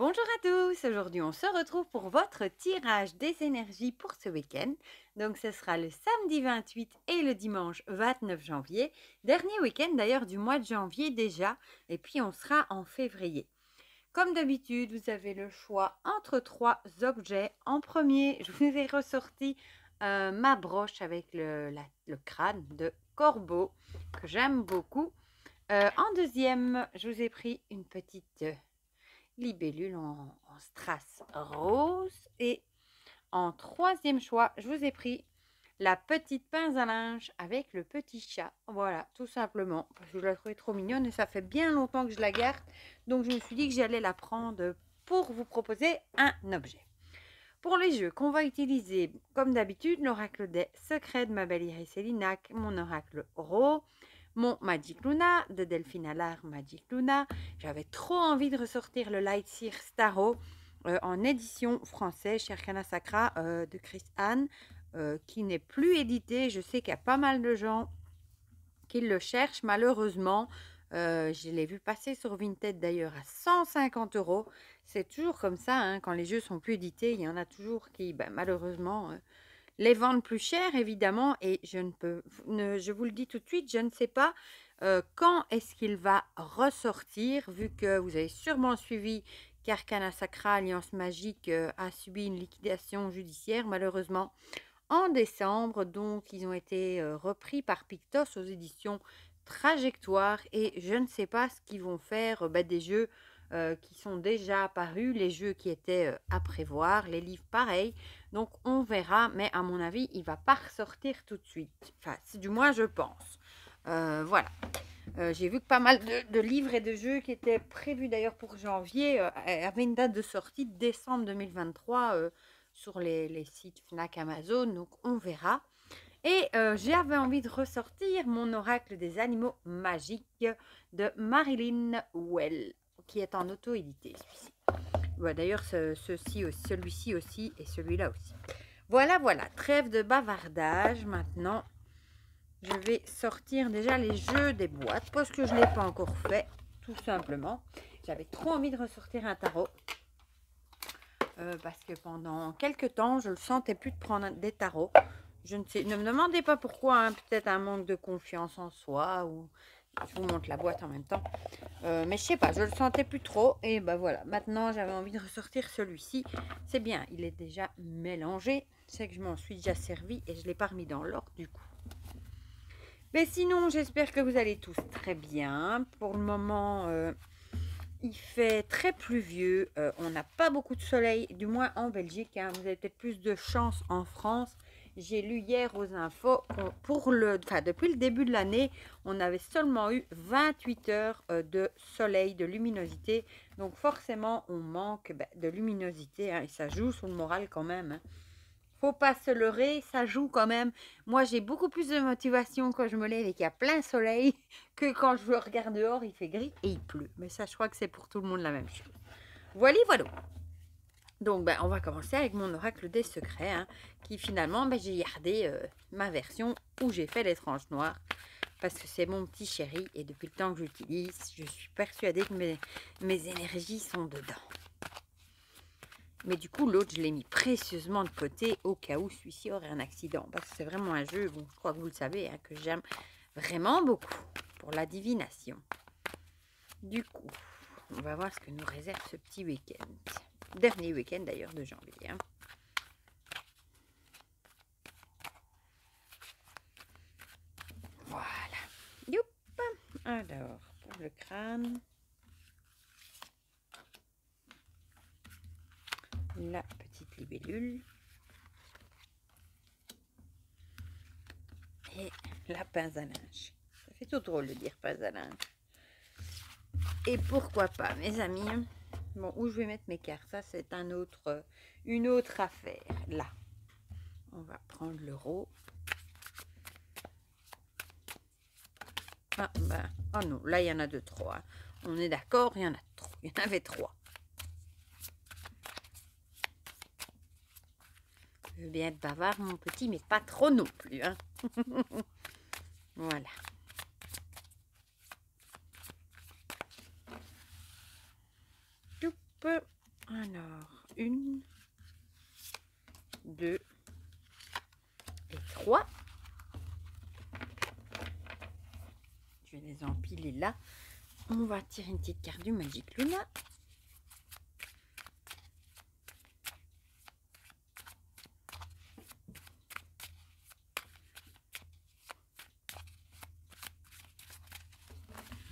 Bonjour à tous, aujourd'hui on se retrouve pour votre tirage des énergies pour ce week-end. Donc ce sera le samedi 28 et le dimanche 29 janvier, dernier week-end d'ailleurs du mois de janvier déjà, et puis on sera en février. Comme d'habitude, vous avez le choix entre trois objets. En premier, je vous ai ressorti ma broche avec le crâne de corbeau que j'aime beaucoup. En deuxième, je vous ai pris une petite libellule en strass rose. Et en troisième choix, je vous ai pris la petite pince à linge avec le petit chat. Voilà, tout simplement, parce que je la trouvais trop mignonne et ça fait bien longtemps que je la garde. Donc je me suis dit que j'allais la prendre pour vous proposer un objet. Pour les jeux qu'on va utiliser, comme d'habitude, l'oracle des secrets de ma belle Iris Elinac, mon oracle Ro, mon Magic Luna de Delphine Allard Magic Luna. J'avais trop envie de ressortir le Light Seer Starro en édition française chez Arcana Sacra de Chris Anne, qui n'est plus édité. Je sais qu'il y a pas mal de gens qui le cherchent, malheureusement. Je l'ai vu passer sur Vinted d'ailleurs à 150 €. C'est toujours comme ça, hein, quand les jeux sont plus édités, il y en a toujours qui, malheureusement, les vendent plus cher, évidemment. Et je vous le dis tout de suite, je ne sais pas quand est-ce qu'il va ressortir, vu que vous avez sûrement suivi qu'Arcana Sacra Alliance Magique a subi une liquidation judiciaire, malheureusement, en décembre. Donc, ils ont été repris par Pictos aux éditions Trajectoire. Et je ne sais pas ce qu'ils vont faire des jeux qui sont déjà apparus, les jeux qui étaient à prévoir, les livres pareils. Donc, on verra. Mais à mon avis, il ne va pas ressortir tout de suite. Enfin, du moins, je pense. Voilà. J'ai vu que pas mal de livres et de jeux qui étaient prévus d'ailleurs pour janvier avaient une date de sortie de décembre 2023 sur les sites Fnac, Amazon. Donc on verra. Et j'avais envie de ressortir mon oracle des animaux magiques de Marilyn Well, qui est en auto-édité celui-ci. D'ailleurs celui-ci aussi et celui-là aussi. Voilà, trêve de bavardage. Maintenant, je vais sortir déjà les jeux des boîtes parce que je ne l'ai pas encore fait, tout simplement. J'avais trop envie de ressortir un tarot parce que pendant quelques temps, je ne le sentais plus de prendre des tarots. Je ne sais, ne me demandez pas pourquoi, hein, peut-être un manque de confiance en soi ou je vous montre la boîte en même temps. Mais je sais pas, je le sentais plus trop et voilà. Maintenant, j'avais envie de ressortir celui-ci. C'est bien, il est déjà mélangé. C'est que je m'en suis déjà servi et je ne l'ai pas remis dans l'ordre du coup. Mais sinon, j'espère que vous allez tous très bien. Pour le moment, il fait très pluvieux. On n'a pas beaucoup de soleil, du moins en Belgique. Hein. Vous avez peut-être plus de chance en France. J'ai lu hier aux infos, depuis le début de l'année, on avait seulement eu 28 heures de soleil, de luminosité. Donc forcément, on manque de luminosité. Hein, et ça joue sur le moral quand même. Hein. Faut pas se leurrer, ça joue quand même. Moi, j'ai beaucoup plus de motivation quand je me lève et qu'il y a plein soleil que quand je regarde dehors, il fait gris et il pleut. Mais ça, je crois que c'est pour tout le monde la même chose. Voilà. Donc, on va commencer avec mon oracle des secrets, hein, qui finalement, j'ai gardé ma version où j'ai fait les tranches noires. Parce que c'est mon petit chéri et depuis le temps que j'utilise, je suis persuadée que mes énergies sont dedans. Mais du coup, l'autre, je l'ai mis précieusement de côté au cas où celui-ci aurait un accident. Parce que c'est vraiment un jeu, je crois que vous le savez, hein, que j'aime vraiment beaucoup pour la divination. Du coup, on va voir ce que nous réserve ce petit week-end. Dernier week-end d'ailleurs de janvier. Hein. Voilà. Youp. Alors, pour le crâne. La petite libellule et la pince à linge. Ça fait tout drôle de dire pince à linge. Et pourquoi pas, mes amis. Bon, où je vais mettre mes cartes, ça c'est une autre affaire. Là, on va prendre l'euro. Oh non, là il y en a deux, trois. Hein. On est d'accord, il y en a trop. Il y en avait trois. Je veux bien être bavard, mon petit, mais pas trop non plus. Hein. Voilà. Alors, 1, 2 et 3. Je vais les empiler là. On va tirer une petite carte du Magic Luna.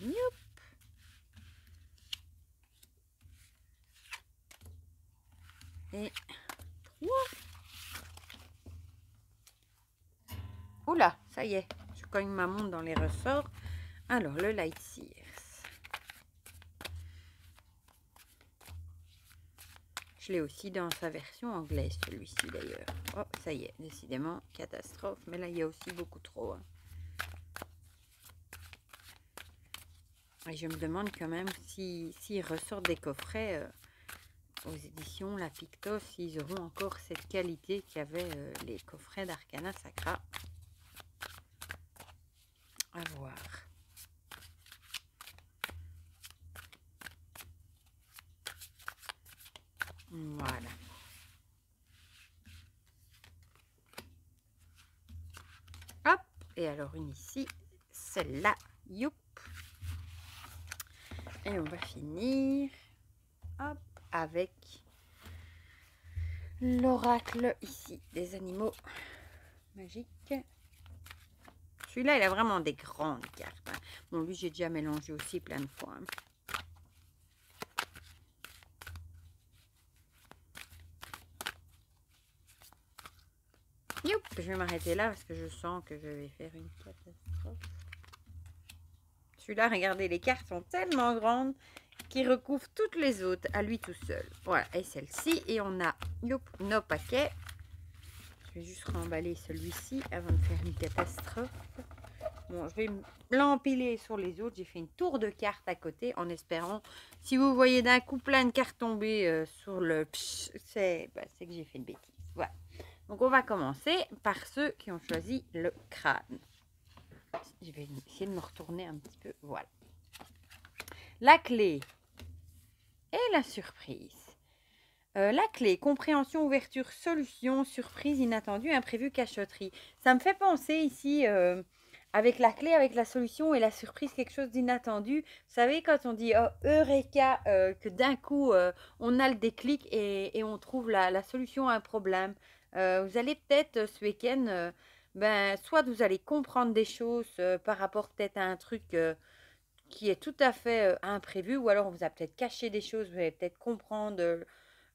Youp. Et 3. Oula, ça y est, je cogne ma montre dans les ressorts. Alors, le Light Sears. Je l'ai aussi dans sa version anglaise, celui-ci d'ailleurs. Oh, ça y est, décidément, catastrophe. Mais là, il y a aussi beaucoup trop. Hein. Et je me demande quand même s'ils ressortent des coffrets aux éditions La Pictos, s'ils auront encore cette qualité qu'avaient les coffrets d'Arcana Sacra. À voir. Voilà. Hop. Et alors une ici, celle-là. Youp. Et on va finir. Hop. Avec l'oracle ici des animaux magiques. Celui-là, il a vraiment des grandes cartes. Hein. Bon, lui, j'ai déjà mélangé aussi plein de fois. Hein. Youp, je vais m'arrêter là parce que je sens que je vais faire une catastrophe. Celui-là, regardez, les cartes sont tellement grandes qu'il recouvre toutes les autres à lui tout seul. Voilà, et celle-ci. Et on a youp, nos paquets. Je vais juste remballer celui-ci avant de faire une catastrophe. Bon, je vais l'empiler sur les autres. J'ai fait une tour de cartes à côté en espérant, si vous voyez d'un coup plein de cartes tomber sur le... C'est que j'ai fait une bêtise. Voilà. Donc, on va commencer par ceux qui ont choisi le crâne. Je vais essayer de me retourner un petit peu. Voilà. La clé et la surprise. La clé, compréhension, ouverture, solution, surprise, inattendue, imprévu, cachotterie. Ça me fait penser ici, avec la clé, avec la solution et la surprise, quelque chose d'inattendu. Vous savez, quand on dit oh, Eureka, que d'un coup, on a le déclic et on trouve la solution à un problème. Vous allez peut-être ce week-end, soit vous allez comprendre des choses par rapport peut-être à un truc qui est tout à fait imprévu, ou alors on vous a peut-être caché des choses, vous allez peut-être comprendre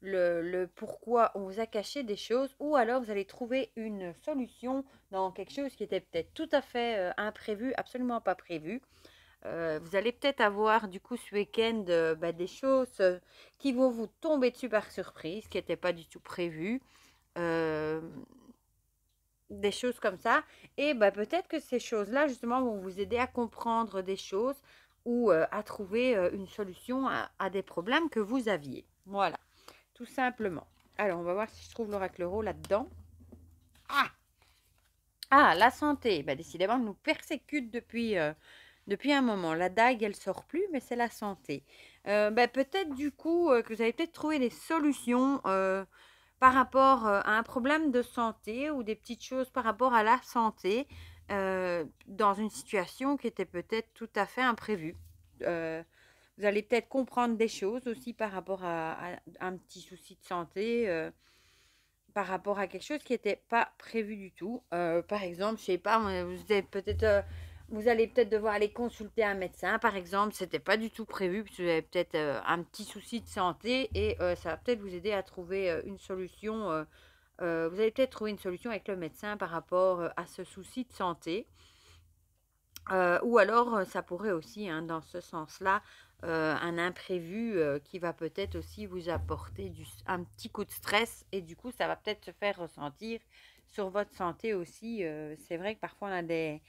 le pourquoi on vous a caché des choses, ou alors vous allez trouver une solution dans quelque chose qui était peut-être tout à fait imprévu, absolument pas prévu. Vous allez peut-être avoir du coup ce week-end des choses qui vont vous tomber dessus par surprise, qui n'étaient pas du tout prévues. Des choses comme ça. Et peut-être que ces choses-là, justement, vont vous aider à comprendre des choses ou à trouver une solution à des problèmes que vous aviez. Voilà, tout simplement. Alors, on va voir si je trouve l'oracle euro là-dedans. Ah, la santé. Décidément, elle nous persécute depuis un moment. La dague, elle sort plus, mais c'est la santé. Peut-être du coup que vous avez peut-être trouvé des solutions par rapport à un problème de santé ou des petites choses par rapport à la santé dans une situation qui était peut-être tout à fait imprévue. Vous allez peut-être comprendre des choses aussi par rapport à un petit souci de santé, par rapport à quelque chose qui n'était pas prévu du tout. Par exemple, je sais pas, vous allez peut-être devoir aller consulter un médecin, par exemple, c'était pas du tout prévu, parce que vous avez peut-être un petit souci de santé et ça va peut-être vous aider à trouver une solution. Vous allez peut-être trouver une solution avec le médecin par rapport à ce souci de santé. Ou alors, ça pourrait aussi, hein, dans ce sens-là, un imprévu qui va peut-être aussi vous apporter un petit coup de stress et du coup, ça va peut-être se faire ressentir sur votre santé aussi. C'est vrai que parfois, on a des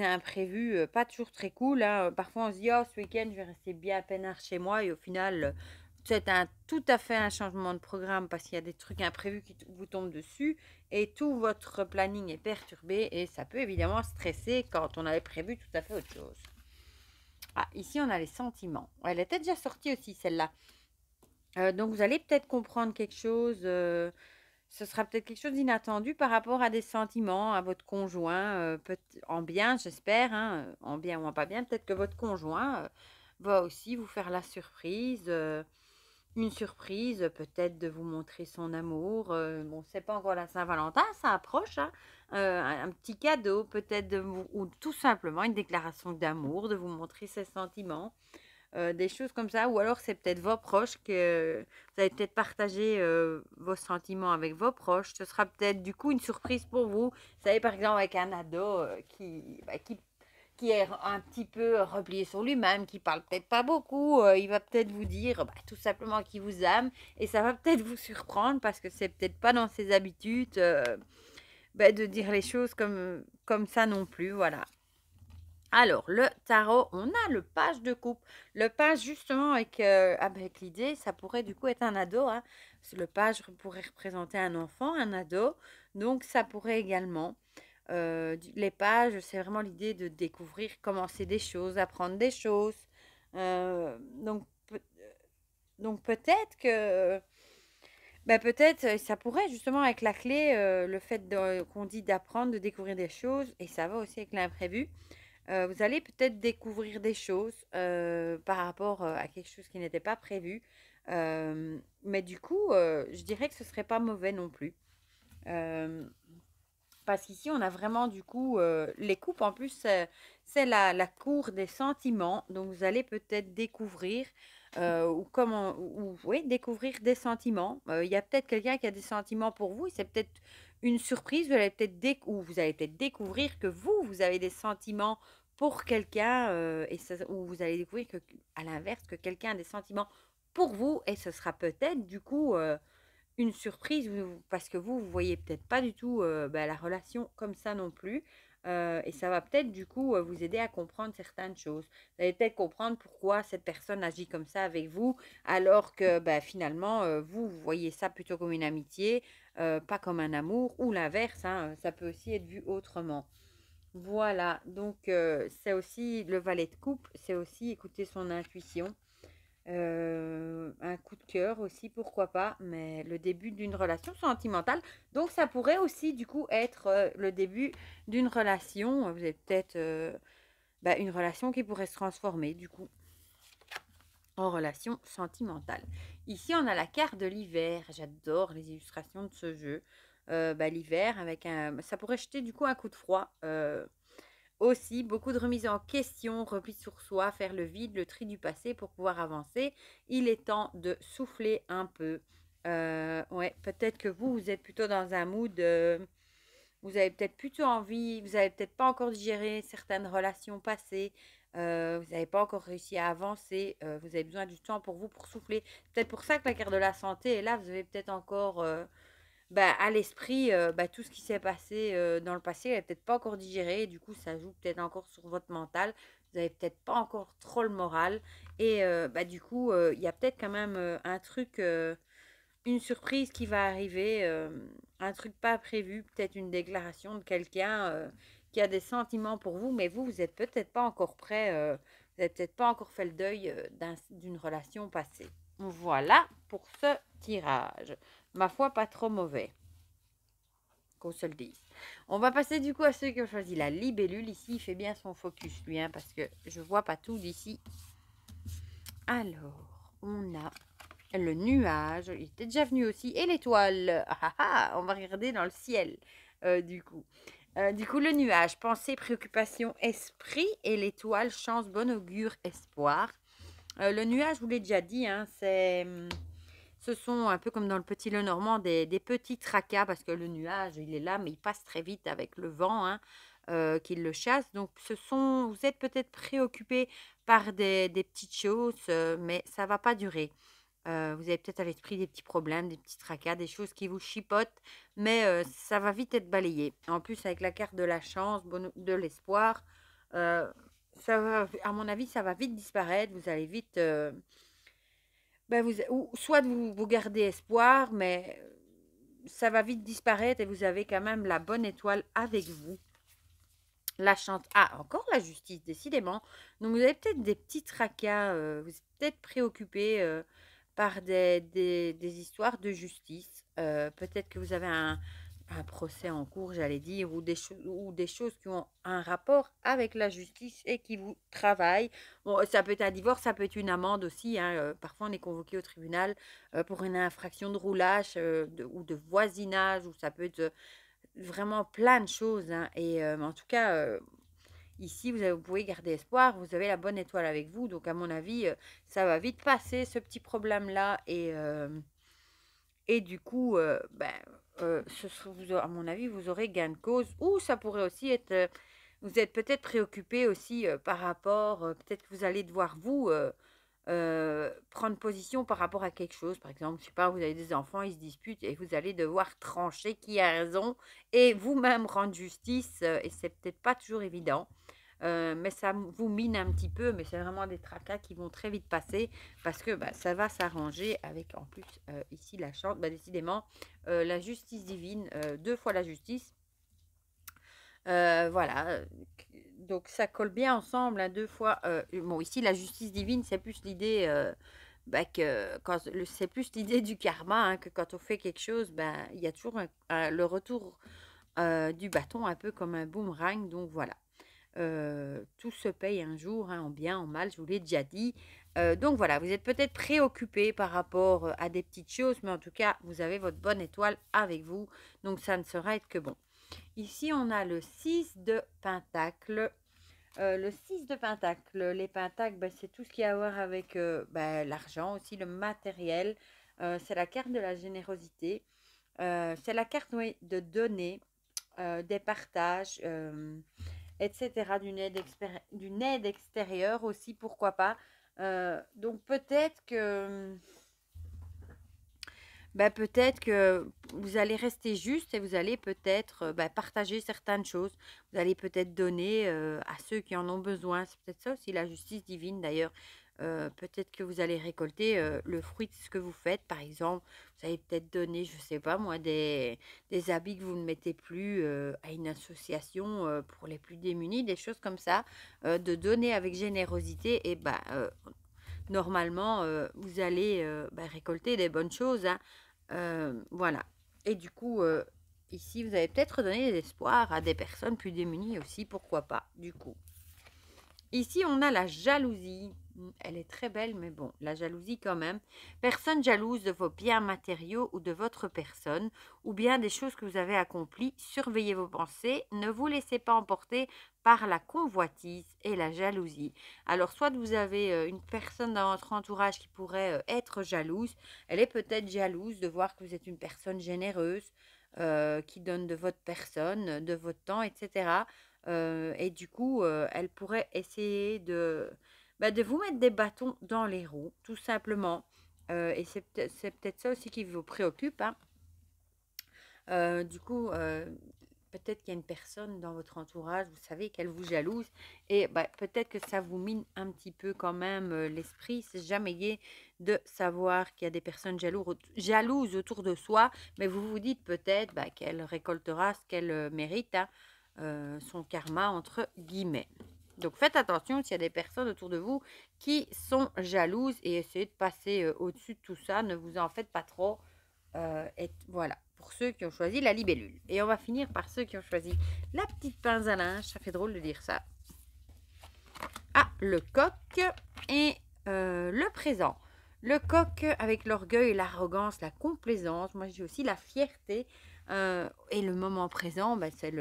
imprévus pas toujours très cool. Hein. Parfois, on se dit, oh, ce week-end, je vais rester bien peinard chez moi et au final, c'est tout à fait un changement de programme parce qu'il y a des trucs imprévus qui vous tombent dessus et tout votre planning est perturbé et ça peut évidemment stresser quand on avait prévu tout à fait autre chose. Ah, ici, on a les sentiments. Elle était déjà sortie aussi, celle-là. Donc vous allez peut-être comprendre quelque chose, ce sera peut-être quelque chose d'inattendu par rapport à des sentiments, à votre conjoint, en bien j'espère, hein, en bien ou en pas bien. Peut-être que votre conjoint, va aussi vous faire la surprise, une surprise, peut-être de vous montrer son amour, bon c'est pas encore la Saint-Valentin, ça approche, hein, un petit cadeau peut-être de vous ou tout simplement une déclaration d'amour, de vous montrer ses sentiments. Des choses comme ça, ou alors c'est peut-être vos proches que vous allez peut-être partager vos sentiments avec vos proches. Ce sera peut-être du coup une surprise pour vous. Vous savez, par exemple, avec un ado qui est un petit peu replié sur lui-même, qui parle peut-être pas beaucoup, il va peut-être vous dire tout simplement qu'il vous aime et ça va peut-être vous surprendre parce que c'est peut-être pas dans ses habitudes de dire les choses comme ça non plus. Voilà. Alors, le tarot, on a le page de coupe. Le page, justement, avec l'idée, ça pourrait du coup être un ado, hein. Le page pourrait représenter un enfant, un ado. Donc, ça pourrait également. Les pages, c'est vraiment l'idée de découvrir, commencer des choses, apprendre des choses. Euh, donc, peut- donc peut-être que. Peut-être, ça pourrait justement avec la clé, le fait qu'on dit d'apprendre, de découvrir des choses, et ça va aussi avec l'imprévu. Vous allez peut-être découvrir des choses par rapport à quelque chose qui n'était pas prévu. Mais du coup, je dirais que ce serait pas mauvais non plus. Euh, Parce qu'ici, on a vraiment du coup les coupes. En plus, c'est la cour des sentiments. Donc, vous allez peut-être découvrir oui, découvrir des sentiments. Il y a peut-être quelqu'un qui a des sentiments pour vous. C'est peut-être une surprise. Ou vous allez peut-être découvrir que vous avez des sentiments pour quelqu'un. Ou vous allez découvrir que, à l'inverse, que quelqu'un a des sentiments pour vous. Et ce sera peut-être du coup une surprise parce que vous voyez peut-être pas du tout la relation comme ça non plus. Et ça va peut-être du coup vous aider à comprendre certaines choses. Vous allez peut-être comprendre pourquoi cette personne agit comme ça avec vous, alors que finalement vous voyez ça plutôt comme une amitié, pas comme un amour, ou l'inverse, hein, ça peut aussi être vu autrement. Voilà, donc c'est aussi le valet de coupe, c'est aussi écouter son intuition. Un coup de cœur aussi, pourquoi pas, mais le début d'une relation sentimentale. Donc ça pourrait aussi du coup être le début d'une relation. Vous avez peut-être une relation qui pourrait se transformer du coup en relation sentimentale. Ici on a la carte de l'hiver. J'adore les illustrations de ce jeu. L'hiver avec ça pourrait jeter du coup un coup de froid. Aussi, beaucoup de remises en question, repli sur soi, faire le vide, le tri du passé pour pouvoir avancer. Il est temps de souffler un peu. Ouais, peut-être que vous êtes plutôt dans un mood, vous avez peut-être plutôt envie, vous n'avez peut-être pas encore digéré certaines relations passées, vous n'avez pas encore réussi à avancer, vous avez besoin du temps pour vous, pour souffler. Peut-être pour ça que la carte de la santé est là, vous avez peut-être encore à l'esprit, tout ce qui s'est passé dans le passé, elle n'est peut-être pas encore digéré. Et du coup, ça joue peut-être encore sur votre mental. Vous n'avez peut-être pas encore trop le moral. Et du coup, il y a peut-être quand même un truc, une surprise qui va arriver, un truc pas prévu, peut-être une déclaration de quelqu'un qui a des sentiments pour vous, mais vous n'êtes peut-être pas encore prêt, vous n'avez peut-être pas encore fait le deuil d'une relation passée. Voilà pour ce tirage. Ma foi, pas trop mauvais, qu'on se le dise. On va passer du coup à ceux qui ont choisi la libellule. Ici, il fait bien son focus, lui, hein, parce que je vois pas tout d'ici. Alors, on a le nuage, il était déjà venu aussi, et l'étoile. On va regarder dans le ciel, du coup. Du coup, le nuage, pensée, préoccupation, esprit, et l'étoile, chance, bon augure, espoir. Le nuage, je vous l'ai déjà dit, hein, ce sont un peu comme dans le petit Lenormand, des petits tracas, parce que le nuage, il est là, mais il passe très vite avec le vent, hein, qui le chasse. Donc, vous êtes peut-être préoccupé par des petites choses, mais ça ne va pas durer. Vous avez peut-être à l'esprit des petits problèmes, des petits tracas, des choses qui vous chipotent, mais ça va vite être balayé. En plus, avec la carte de la chance, de l'espoir, euh, à mon avis, ça va vite disparaître. Vous allez vite, soit vous gardez espoir, mais ça va vite disparaître et vous avez quand même la bonne étoile avec vous. La chance. Ah, encore la justice, décidément. Donc, vous avez peut-être des petits tracas, vous êtes peut-être préoccupé par des histoires de justice. Peut-être que vous avez un procès en cours, j'allais dire, ou des choses qui ont un rapport avec la justice et qui vous travaillent. Bon, ça peut être un divorce, ça peut être une amende aussi, hein. Parfois, on est convoqué au tribunal pour une infraction de roulage ou de voisinage, ou ça peut être vraiment plein de choses, hein. Et en tout cas, ici, vous pouvez garder espoir, vous avez la bonne étoile avec vous. Donc, à mon avis, ça va vite passer, ce petit problème-là. Et du coup, à mon avis, vous aurez gain de cause. Ou ça pourrait aussi être, vous êtes peut-être préoccupé aussi par rapport, peut-être que vous allez devoir vous prendre position par rapport à quelque chose. Par exemple, je sais pas, vous avez des enfants, ils se disputent et vous allez devoir trancher qui a raison et vous-même rendre justice. Et c'est peut-être pas toujours évident. Mais ça vous mine un petit peu, mais c'est vraiment des tracas qui vont très vite passer parce que ça va s'arranger avec en plus ici la chance, décidément, la justice divine, deux fois la justice. Voilà, donc ça colle bien ensemble, hein, deux fois. Bon, ici la justice divine, c'est plus l'idée c'est plus l'idée du karma, hein, que quand on fait quelque chose, il y a toujours le retour du bâton, un peu comme un boomerang. Donc voilà. Tout se paye un jour, hein, en bien, en mal, je vous l'ai déjà dit. Donc voilà, vous êtes peut-être préoccupé par rapport à des petites choses, mais en tout cas, vous avez votre bonne étoile avec vous, donc ça ne sera être que bon. Ici, on a le 6 de Pentacle. Le 6 de Pentacle, les Pentacles, c'est tout ce qui a à voir avec l'argent, aussi le matériel. C'est la carte de la générosité. C'est la carte, oui, de donner, des partages, etc., d'une aide extérieure aussi, pourquoi pas. Donc peut-être que vous allez rester juste et vous allez peut-être partager certaines choses. Vous allez peut-être donner à ceux qui en ont besoin. C'est peut-être ça aussi la justice divine d'ailleurs. Peut-être que vous allez récolter le fruit de ce que vous faites. Par exemple, vous allez peut-être donner, je ne sais pas moi, des habits que vous ne mettez plus à une association pour les plus démunis, des choses comme ça. De donner avec générosité et normalement, vous allez récolter des bonnes choses, hein. Voilà. Et du coup, ici, vous avez peut-être donné des espoirs à des personnes plus démunies aussi, pourquoi pas, du coup. Ici, on a la jalousie. Elle est très belle, mais bon, la jalousie quand même. Personne jalouse de vos biens matériaux ou de votre personne, ou bien des choses que vous avez accomplies. Surveillez vos pensées. Ne vous laissez pas emporter par la convoitise et la jalousie. Alors, soit vous avez une personne dans votre entourage qui pourrait être jalouse. Elle est peut-être jalouse de voir que vous êtes une personne généreuse, qui donne de votre personne, de votre temps, etc. Et du coup, elle pourrait essayer de vous mettre des bâtons dans les roues, tout simplement. Et c'est peut-être ça aussi qui vous préoccupe, hein. Du coup, peut-être qu'il y a une personne dans votre entourage, vous savez qu'elle vous jalouse. Et peut-être que ça vous mine un petit peu quand même l'esprit. C'est jamais gai de savoir qu'il y a des personnes jalouses autour de soi. Mais vous vous dites peut-être qu'elle récoltera ce qu'elle mérite, hein. Son karma entre guillemets. Donc faites attention s'il y a des personnes autour de vous qui sont jalouses et essayez de passer au-dessus de tout ça. Ne vous en faites pas trop. Et voilà, pour ceux qui ont choisi la libellule. Et on va finir par ceux qui ont choisi la petite pince à linge. Ça fait drôle de dire ça. Ah, le coq et le présent. Le coq avec l'orgueil, l'arrogance, la complaisance. Moi, j'ai aussi la fierté. Et le moment présent, c'est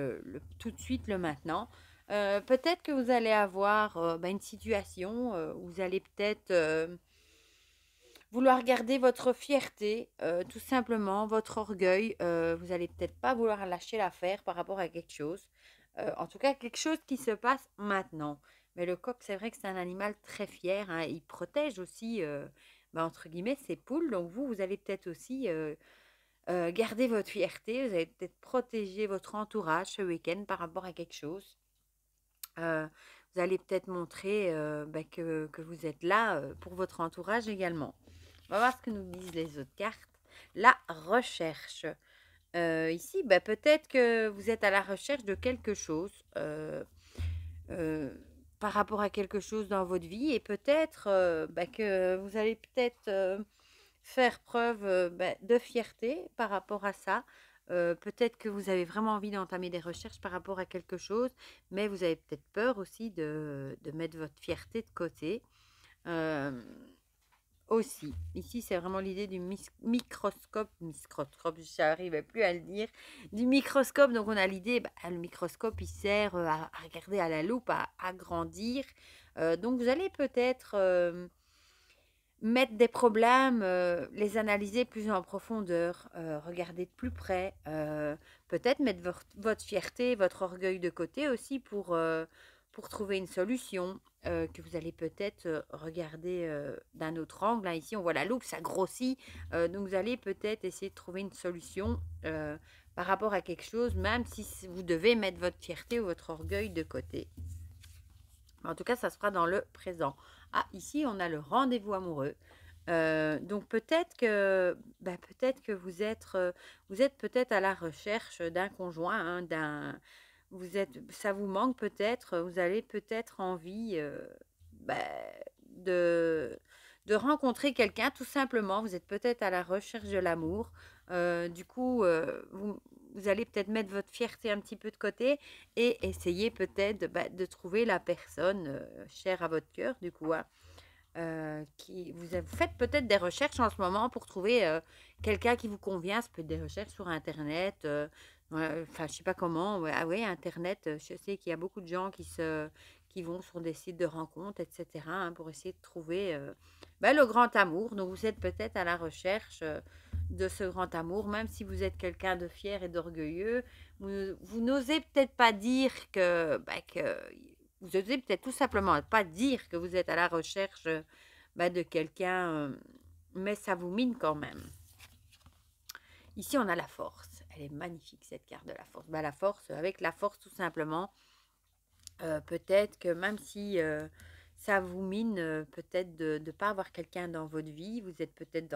tout de suite, le maintenant. Peut-être que vous allez avoir une situation où vous allez peut-être vouloir garder votre fierté, tout simplement, votre orgueil. Vous allez peut-être pas vouloir lâcher l'affaire par rapport à quelque chose. En tout cas, quelque chose qui se passe maintenant. Mais le coq, c'est vrai que c'est un animal très fier, hein. Il protège aussi, entre guillemets, ses poules. Donc vous allez peut-être aussi garder votre fierté. Vous allez peut-être protéger votre entourage ce week-end par rapport à quelque chose. Vous allez peut-être montrer que vous êtes là pour votre entourage également. On va voir ce que nous disent les autres cartes. La recherche. Ici, peut-être que vous êtes à la recherche de quelque chose par rapport à quelque chose dans votre vie et peut-être que vous allez peut-être faire preuve de fierté par rapport à ça. Peut-être que vous avez vraiment envie d'entamer des recherches par rapport à quelque chose, mais vous avez peut-être peur aussi de mettre votre fierté de côté. Euh, Aussi, ici c'est vraiment l'idée du microscope, je n'arrivais plus à le dire, du microscope. Donc on a l'idée, le microscope il sert à regarder à la loupe, à agrandir. Donc vous allez peut-être mettre des problèmes, les analyser plus en profondeur, regarder de plus près, peut-être mettre votre fierté, votre orgueil de côté aussi pour trouver une solution que vous allez peut-être regarder d'un autre angle. Hein. Ici, on voit la loupe, ça grossit, donc vous allez peut-être essayer de trouver une solution par rapport à quelque chose, même si vous devez mettre votre fierté ou votre orgueil de côté. En tout cas, ça se fera dans le présent. Ah, ici, on a le rendez-vous amoureux. Donc peut-être que vous êtes peut-être à la recherche d'un conjoint, hein, ça vous manque peut-être, vous avez peut-être envie bah, de, de rencontrer quelqu'un, tout simplement. Vous êtes peut-être à la recherche de l'amour. Du coup, vous allez peut-être mettre votre fierté un petit peu de côté et essayer peut-être de trouver la personne chère à votre cœur, du coup. Hein. Vous faites peut-être des recherches en ce moment pour trouver quelqu'un qui vous convient. Ça peut être des recherches sur Internet. Enfin, je sais pas comment. Ouais, ah ouais, Internet. Je sais qu'il y a beaucoup de gens qui vont sur des sites de rencontres, etc. Hein, pour essayer de trouver le grand amour. Donc, vous êtes peut-être à la recherche de ce grand amour, même si vous êtes quelqu'un de fier et d'orgueilleux. Vous n'osez peut-être pas dire que vous osez peut-être tout simplement pas dire que vous êtes à la recherche de quelqu'un, mais ça vous mine quand même. Ici, on a la force. Elle est magnifique, cette carte de la force. La force, avec la force, tout simplement, peut-être que même si ça vous mine, peut-être de ne pas avoir quelqu'un dans votre vie, vous êtes peut-être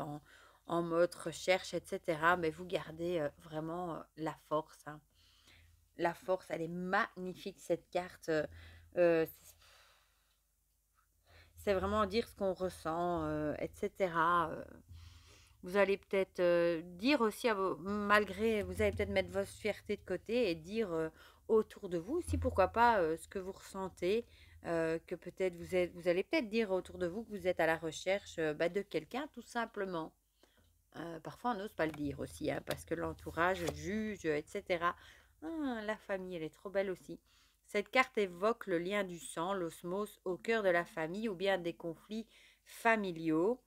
en mode recherche, etc., mais vous gardez vraiment la force. Hein. La force, elle est magnifique, cette carte. C'est vraiment dire ce qu'on ressent, etc. Vous allez peut-être dire aussi, malgré, vous allez peut-être mettre votre fierté de côté et dire autour de vous aussi, pourquoi pas, ce que vous ressentez, que peut-être vous allez peut-être dire autour de vous que vous êtes à la recherche de quelqu'un, tout simplement. Parfois, on n'ose pas le dire aussi, hein, parce que l'entourage juge, etc. Ah, la famille, elle est trop belle aussi. Cette carte évoque le lien du sang, l'osmose au cœur de la famille ou bien des conflits familiaux.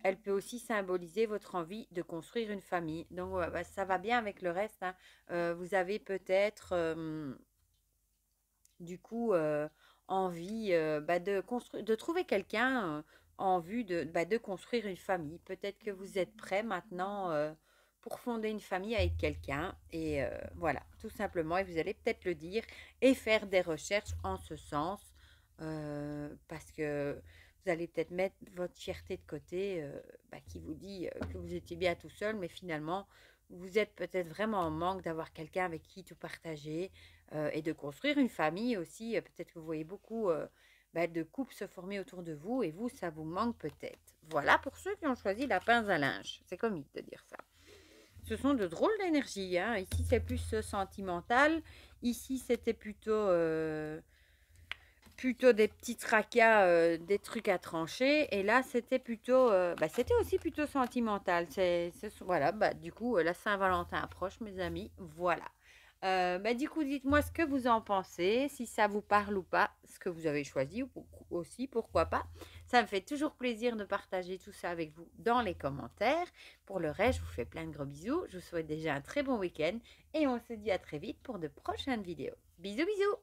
Elle peut aussi symboliser votre envie de construire une famille. Donc, ça va bien avec le reste. Hein. Vous avez peut-être, du coup, envie de trouver quelqu'un en vue de construire une famille. Peut-être que vous êtes prêt maintenant pour fonder une famille avec quelqu'un. Et voilà, tout simplement. Et vous allez peut-être le dire et faire des recherches en ce sens. Parce que vous allez peut-être mettre votre fierté de côté qui vous dit que vous étiez bien tout seul, mais finalement, vous êtes peut-être vraiment en manque d'avoir quelqu'un avec qui tout partager et de construire une famille aussi. Peut-être que vous voyez beaucoup de couples se former autour de vous et vous, ça vous manque peut-être. Voilà pour ceux qui ont choisi la pince à linge. C'est comique de dire ça. Ce sont de drôles d'énergie. Hein. Ici, c'est plus sentimental. Ici, c'était plutôt des petits tracas, des trucs à trancher. Et là, c'était plutôt, c'était aussi plutôt sentimental. Voilà, du coup, la Saint-Valentin approche, mes amis. Voilà. Du coup, dites-moi ce que vous en pensez, si ça vous parle ou pas, ce que vous avez choisi ou aussi, pourquoi pas. Ça me fait toujours plaisir de partager tout ça avec vous dans les commentaires. Pour le reste, je vous fais plein de gros bisous. Je vous souhaite déjà un très bon week-end et on se dit à très vite pour de prochaines vidéos. Bisous, bisous!